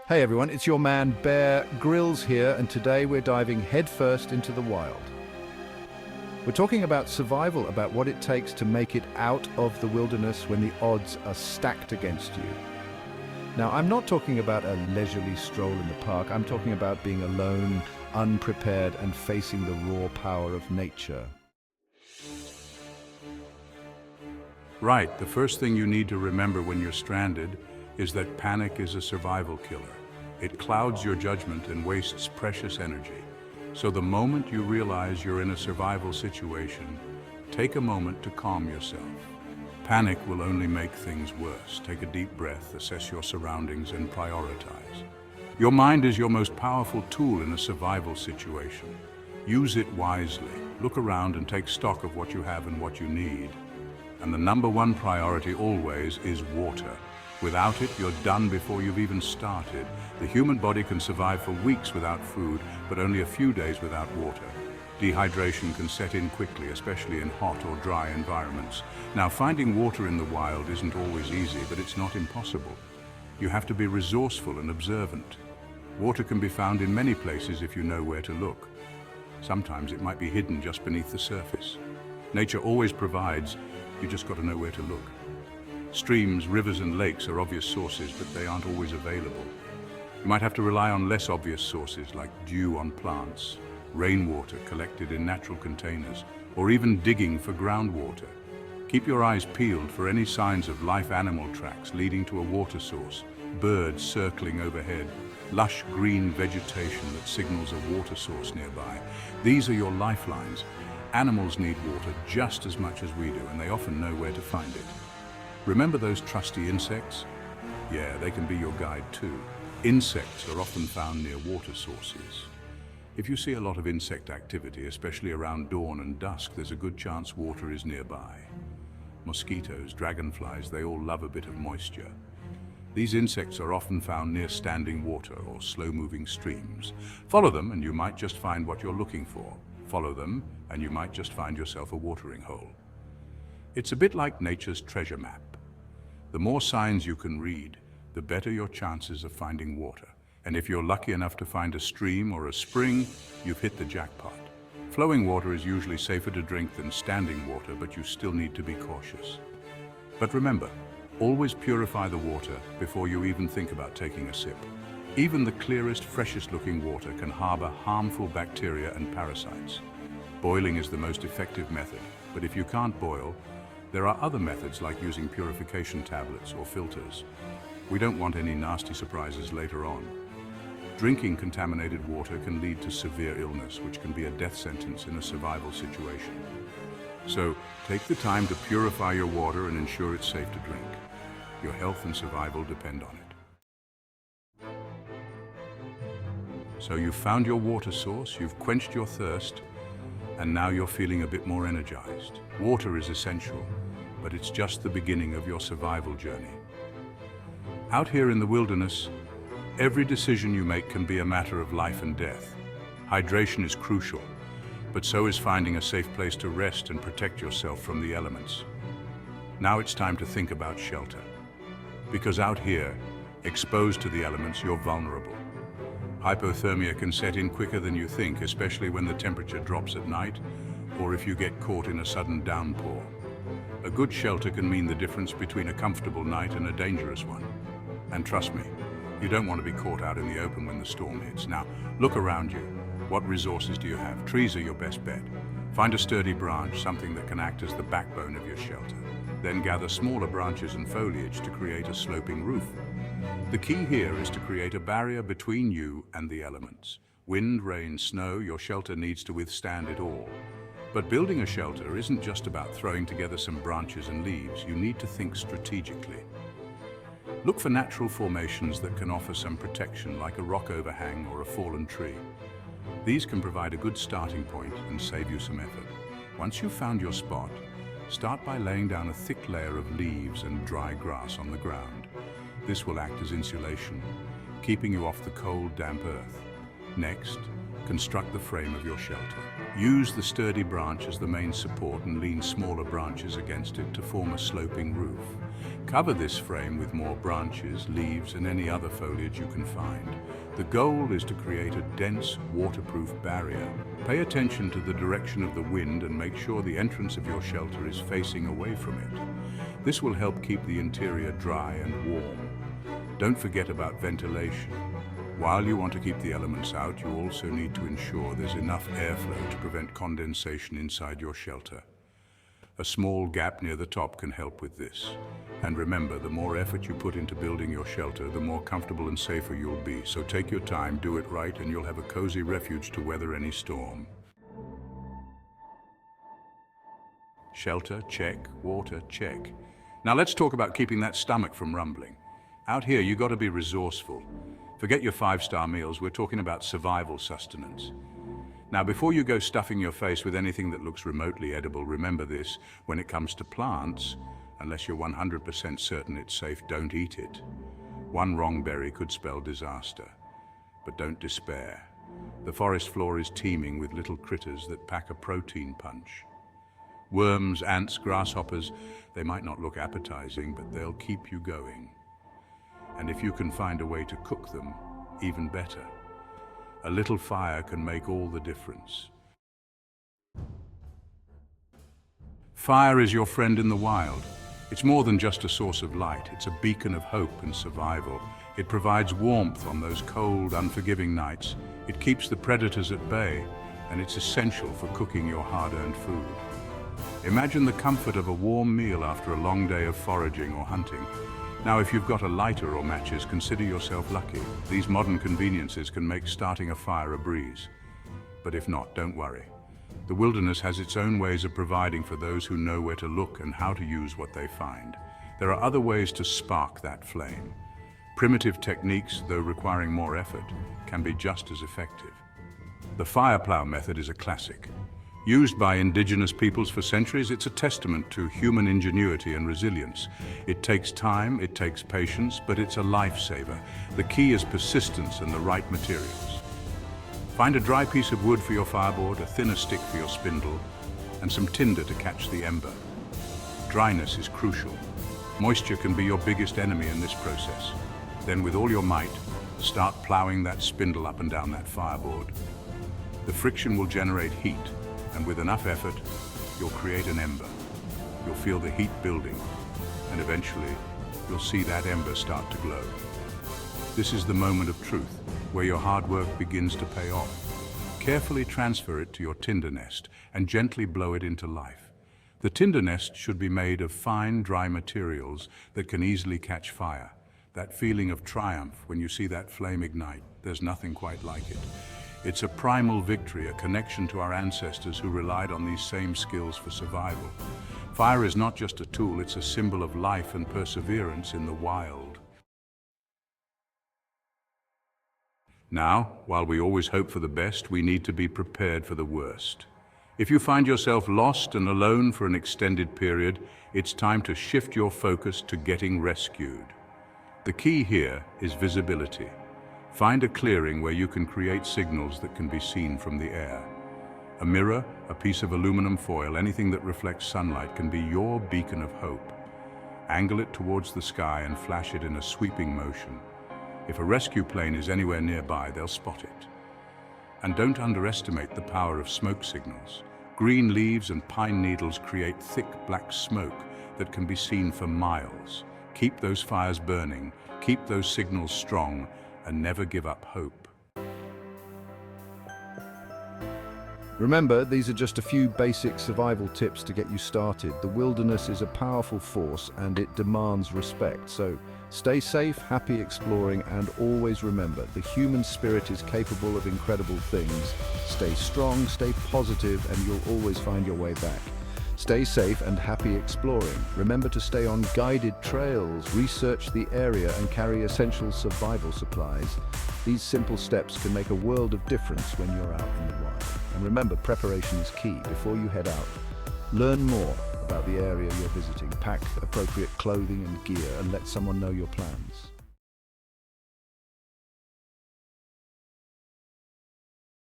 Hey everyone, it's your man Bear Grylls here, and today we're diving headfirst into the wild. We're talking about survival, about what it takes to make it out of the wilderness when the odds are stacked against you. Now, I'm not talking about a leisurely stroll in the park. I'm talking about being alone, unprepared, and facing the raw power of nature. Right, the first thing you need to remember when you're stranded is that panic is a survival killer. It clouds your judgment and wastes precious energy. So the moment you realize you're in a survival situation, take a moment to calm yourself. Panic will only make things worse. Take a deep breath, assess your surroundings, and prioritize. Your mind is your most powerful tool in a survival situation. Use it wisely. Look around and take stock of what you have and what you need. And the number one priority always is water. Without it, you're done before you've even started. The human body can survive for weeks without food, but only a few days without water. Dehydration can set in quickly, especially in hot or dry environments. Now, finding water in the wild isn't always easy, but it's not impossible. You have to be resourceful and observant. Water can be found in many places if you know where to look. Sometimes it might be hidden just beneath the surface. Nature always provides, you just got to know where to look. Streams, rivers, and lakes are obvious sources, but they aren't always available. You might have to rely on less obvious sources like dew on plants, rainwater collected in natural containers, or even digging for groundwater. Keep your eyes peeled for any signs of live animal tracks leading to a water source, birds circling overhead, lush green vegetation that signals a water source nearby. These are your lifelines. Animals need water just as much as we do, and they often know where to find it. Remember those trusty insects? Yeah, they can be your guide too. Insects are often found near water sources. If you see a lot of insect activity, especially around dawn and dusk, there's a good chance water is nearby. Mosquitoes, dragonflies, they all love a bit of moisture. These insects are often found near standing water or slow-moving streams. Follow them and you might just find what you're looking for. Follow them and you might just find yourself a watering hole. It's a bit like nature's treasure map. The more signs you can read, the better your chances of finding water. And if you're lucky enough to find a stream or a spring, you've hit the jackpot. Flowing water is usually safer to drink than standing water, but you still need to be cautious. But remember, always purify the water before you even think about taking a sip. Even the clearest, freshest looking water can harbor harmful bacteria and parasites. Boiling is the most effective method, but if you can't boil, there are other methods like using purification tablets or filters. We don't want any nasty surprises later on. Drinking contaminated water can lead to severe illness, which can be a death sentence in a survival situation. So, take the time to purify your water and ensure it's safe to drink. Your health and survival depend on it. So you've found your water source, you've quenched your thirst, and now you're feeling a bit more energized. Water is essential, but it's just the beginning of your survival journey. Out here in the wilderness, every decision you make can be a matter of life and death. Hydration is crucial, but so is finding a safe place to rest and protect yourself from the elements. Now it's time to think about shelter. Because out here, exposed to the elements, you're vulnerable. Hypothermia can set in quicker than you think, especially when the temperature drops at night, or if you get caught in a sudden downpour. A good shelter can mean the difference between a comfortable night and a dangerous one. And trust me, you don't want to be caught out in the open when the storm hits. Now, look around you. What resources do you have? Trees are your best bet. Find a sturdy branch, something that can act as the backbone of your shelter. Then gather smaller branches and foliage to create a sloping roof. The key here is to create a barrier between you and the elements. Wind, rain, snow, your shelter needs to withstand it all. But building a shelter isn't just about throwing together some branches and leaves. You need to think strategically. Look for natural formations that can offer some protection, like a rock overhang or a fallen tree. These can provide a good starting point and save you some effort. Once you've found your spot, start by laying down a thick layer of leaves and dry grass on the ground. This will act as insulation, keeping you off the cold, damp earth. Next, construct the frame of your shelter. Use the sturdy branch as the main support and lean smaller branches against it to form a sloping roof. Cover this frame with more branches, leaves, and any other foliage you can find. The goal is to create a dense, waterproof barrier. Pay attention to the direction of the wind and make sure the entrance of your shelter is facing away from it. This will help keep the interior dry and warm. Don't forget about ventilation. While you want to keep the elements out, you also need to ensure there's enough airflow to prevent condensation inside your shelter. A small gap near the top can help with this. And remember, the more effort you put into building your shelter, the more comfortable and safer you'll be. So take your time, do it right, and you'll have a cozy refuge to weather any storm. Shelter, check. Water, check. Now let's talk about keeping that stomach from rumbling. Out here, you got to be resourceful. Forget your 5-star meals, we're talking about survival sustenance. Now, before you go stuffing your face with anything that looks remotely edible, remember this: when it comes to plants, unless you're 100% certain it's safe, don't eat it. One wrong berry could spell disaster. But don't despair. The forest floor is teeming with little critters that pack a protein punch. Worms, ants, grasshoppers, they might not look appetizing, but they'll keep you going. And if you can find a way to cook them, even better. A little fire can make all the difference. Fire is your friend in the wild. It's more than just a source of light. It's a beacon of hope and survival. It provides warmth on those cold, unforgiving nights. It keeps the predators at bay, and it's essential for cooking your hard-earned food. Imagine the comfort of a warm meal after a long day of foraging or hunting. Now, if you've got a lighter or matches, consider yourself lucky. These modern conveniences can make starting a fire a breeze. But if not, don't worry. The wilderness has its own ways of providing for those who know where to look and how to use what they find. There are other ways to spark that flame. Primitive techniques, though requiring more effort, can be just as effective. The fire plow method is a classic. Used by indigenous peoples for centuries, it's a testament to human ingenuity and resilience. It takes time, it takes patience, but it's a lifesaver. The key is persistence and the right materials. Find a dry piece of wood for your fireboard, a thinner stick for your spindle, and some tinder to catch the ember. Dryness is crucial. Moisture can be your biggest enemy in this process. Then with all your might, start plowing that spindle up and down that fireboard. The friction will generate heat, and with enough effort, you'll create an ember. You'll feel the heat building, and eventually, you'll see that ember start to glow. This is the moment of truth, where your hard work begins to pay off. Carefully transfer it to your tinder nest and gently blow it into life. The tinder nest should be made of fine, dry materials that can easily catch fire. That feeling of triumph when you see that flame ignite, there's nothing quite like it. It's a primal victory, a connection to our ancestors who relied on these same skills for survival. Fire is not just a tool, it's a symbol of life and perseverance in the wild. Now, while we always hope for the best, we need to be prepared for the worst. If you find yourself lost and alone for an extended period, it's time to shift your focus to getting rescued. The key here is visibility. Find a clearing where you can create signals that can be seen from the air. A mirror, a piece of aluminum foil, anything that reflects sunlight can be your beacon of hope. Angle it towards the sky and flash it in a sweeping motion. If a rescue plane is anywhere nearby, they'll spot it. And don't underestimate the power of smoke signals. Green leaves and pine needles create thick black smoke that can be seen for miles. Keep those fires burning, keep those signals strong, and never give up hope. Remember, these are just a few basic survival tips to get you started. The wilderness is a powerful force and it demands respect. So stay safe, happy exploring, and always remember, the human spirit is capable of incredible things. Stay strong, stay positive, and you'll always find your way back. Stay safe and happy exploring. Remember to stay on guided trails, research the area, and carry essential survival supplies. These simple steps can make a world of difference when you're out in the wild. And remember, preparation is key. Before you head out, learn more about the area you're visiting. Pack appropriate clothing and gear and let someone know your plans.